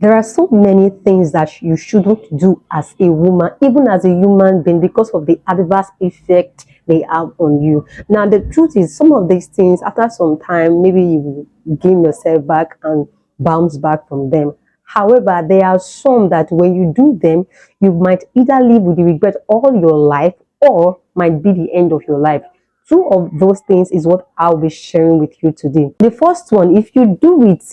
There are so many things that you shouldn't do as a woman, even as a human being, because of the adverse effect they have on you. Now, the truth is, some of these things, after some time, maybe you gain yourself back and bounce back from them. However, there are some that when you do them, you might either live with the regret all your life or might be the end of your life. Two of those things is what I'll be sharing with you today. The first one, if you do it,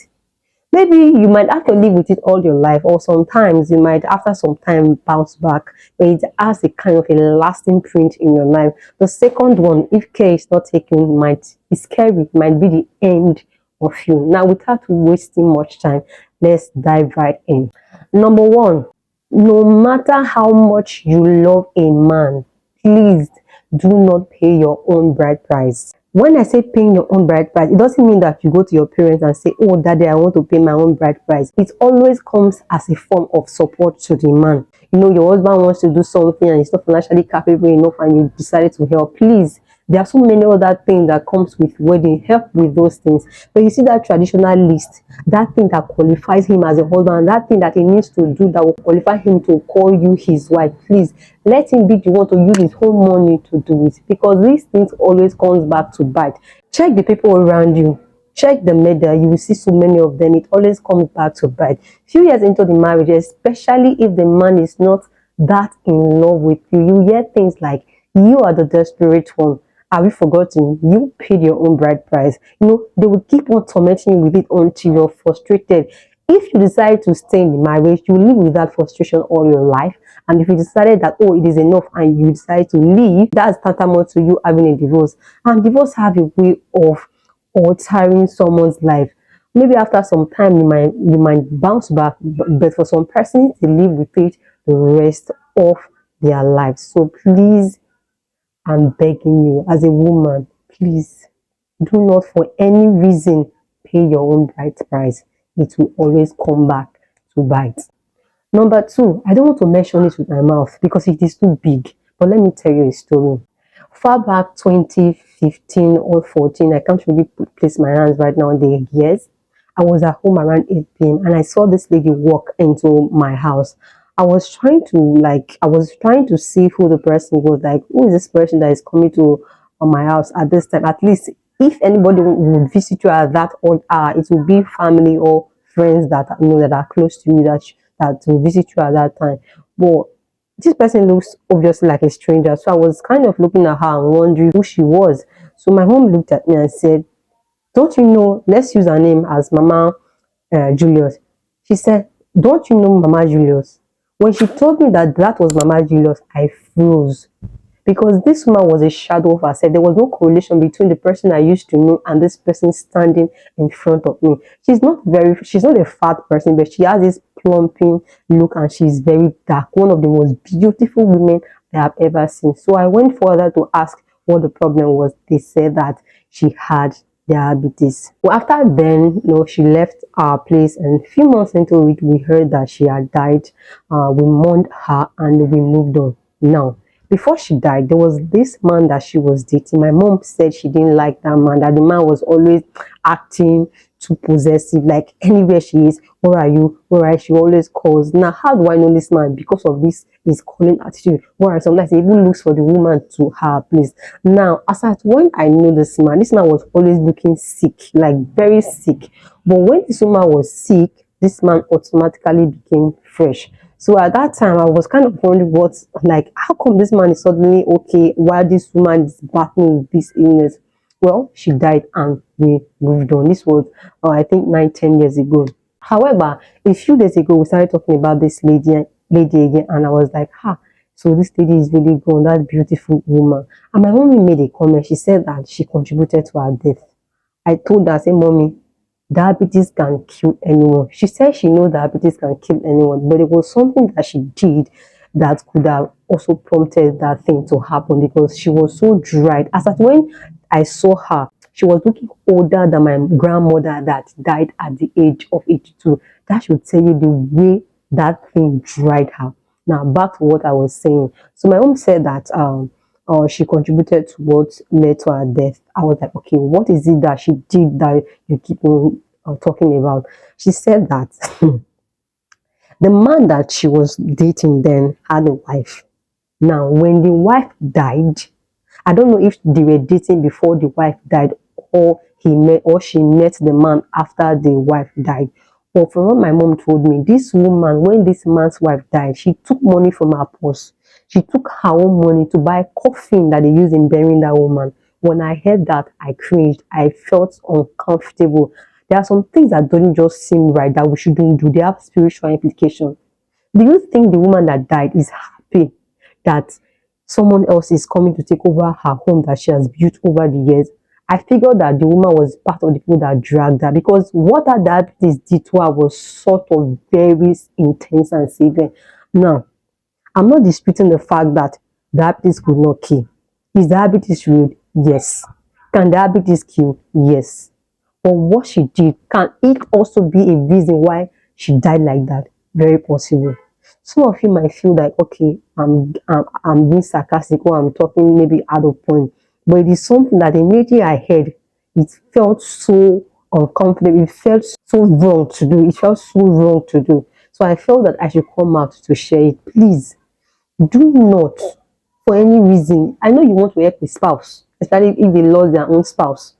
maybe you might have to live with it all your life, or sometimes you might, after some time, bounce back, but it has a kind of a lasting print in your life. The second one, if care is not taken, might be scary, might be the end of you. Now, without wasting much time, let's dive right in. Number one, no matter how much you love a man, please do not pay your own bride price. When I say paying your own bride price, it doesn't mean that you go to your parents and say, oh, daddy, I want to pay my own bride price. It always comes as a form of support to the man. You know, your husband wants to do something and he's not financially capable enough and you decided to help. Please, there are so many other things that comes with wedding, help with those things. But you see that traditional list, that thing that qualifies him as a husband, that thing that he needs to do that will qualify him to call you his wife, please let him be the one to use his own money to do it, because these things always comes back to bite. Check the people around you, check the media, you will see so many of them. It always comes back to bite. Few years into the marriage, especially if the man is not that in love with you, you hear things like, you are the desperate one. Have you forgotten? You paid your own bride price. You know, they will keep on tormenting you with it until you're frustrated. If you decide to stay in the marriage, you live with that frustration all your life. And if you decided that, oh, it is enough and you decide to leave, that's tantamount to you having a divorce. And divorce have a way of altering someone's life. Maybe after some time you might bounce back, but for some persons they live with it the rest of their lives. So please, I'm begging you, as a woman, please do not for any reason pay your own bride price. It will always come back to bite. Number two, I don't want to mention it with my mouth because it is too big. But let me tell you a story. Far back 2015 or 14, I can't really place my hands right now on the years. I was at home around 8 p.m. and I saw this lady walk into my house. I was trying to see who the person was, like, who is this person that is coming to my house at this time? At least if anybody would visit you at that old hour, it will be family or friends that that are close to you that will visit you at that time. But this person looks obviously like a stranger, so I was kind of looking at her and wondering who she was. So my mom looked at me and said, don't you know, let's use her name as Mama Julius. She said, don't you know Mama Julius? When she told me that that was Mama Julius, I froze, because this woman was a shadow of herself. There was no correlation between the person I used to know and this person standing in front of me. She's not a fat person, but she has this plumping look and she's very dark. One of the most beautiful women I have ever seen. So I went further to ask what the problem was. They said that she had diabetes. Well, after then, she left our place, and a few months into it, we heard that she had died. We mourned her and we moved on. Now, before she died, there was this man that she was dating. My mom said she didn't like that man, that the man was always acting too possessive, like anywhere she is, where are you, where are you? She always calls. Now, how do I know this man? Because of this his calling attitude, where sometimes he even looks for the woman to her place. Now, as at when I know this man was always looking sick, like very sick. But when this woman was sick, this man automatically became fresh. So at that time, I was kind of wondering how come this man is suddenly okay while this woman is battling with this illness? Well, she died and we moved on. This was, I think, 9, 10 years ago. However, a few days ago, we started talking about this lady again, and I was like, so this lady is really gone, that beautiful woman. And my mommy made a comment. She said that she contributed to her death. I told her, I said, Mommy, diabetes can kill anyone. She said she knows diabetes can kill anyone, but it was something that she did that could have also prompted that thing to happen, because she was so dried. As at when I saw her, she was looking older than my grandmother that died at the age of 82. That should tell you the way that thing dried her. Now, back to what I was saying. So my mom said that she contributed to what led to her death. I was like, okay, what is it that she did that you keep on talking about? She said that The man that she was dating then had a wife. Now, when the wife died, I don't know if they were dating before the wife died, or she met the man after the wife died. But from what my mom told me, this woman, when this man's wife died, she took money from her purse. She took her own money to buy coffin that they use in burying that woman. When I heard that, I cringed. I felt uncomfortable. There are some things that don't just seem right that we shouldn't do. They have spiritual implications. Do you think the woman that died is happy that someone else is coming to take over her home that she has built over the years? I figured that the woman was part of the people that dragged her, because what her diabetes did to her was sort of very intense and severe. Now, I'm not disputing the fact that diabetes could not kill. Is diabetes real? Yes. Can diabetes kill? Yes. But what she did, can it also be a reason why she died like that? Very possible. Some of you might feel like, okay, I'm being sarcastic, or I'm talking maybe out of point, but it is something that immediately I heard, it felt so uncomfortable. It felt so wrong to do. It felt so wrong to do. So I felt that I should come out to share it. Please do not, for any reason. I know you want to help the spouse, especially if they lost their own spouse.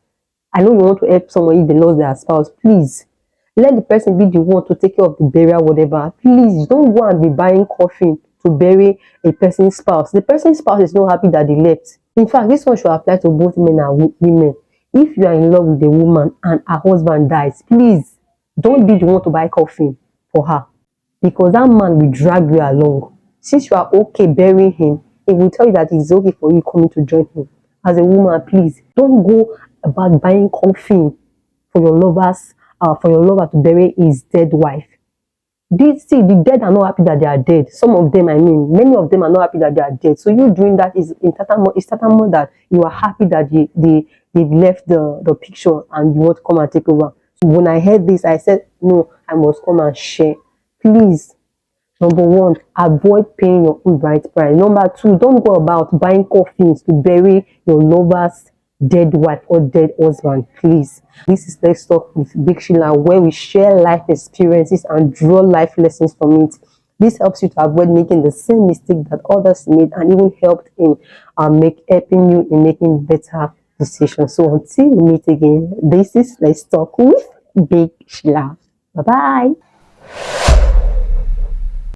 I know you want to help someone if they lost their spouse. Please let the person be the one to take care of the burial, whatever. Please don't go and be buying coffin to bury a person's spouse. The person's spouse is not happy that they left. In fact, this one should apply to both men and women. If you are in love with a woman and her husband dies, please don't be the one to buy coffin for her, because that man will drag you along. Since you are okay burying him, he will tell you that it's okay for you coming to join him. As a woman, please don't go about buying coffin for your lover to bury his dead wife. The dead are not happy that they are dead. Some of them, I mean, many of them are not happy that they are dead. So you doing that is in that you are happy that they've left the picture and you want to come and take over. So when I heard this, I said, no, I must come and share. Please, number one, avoid paying your own right price. Number two, don't go about buying coffins to bury your lover's dead wife or dead husband. Please. This is Let's Talk with Big Sheila, where we share life experiences and draw life lessons from it. This helps you to avoid making the same mistake that others made, and even helped in helping you in making better decisions. So until we meet again, this is Let's Talk with Big Sheila. Bye bye.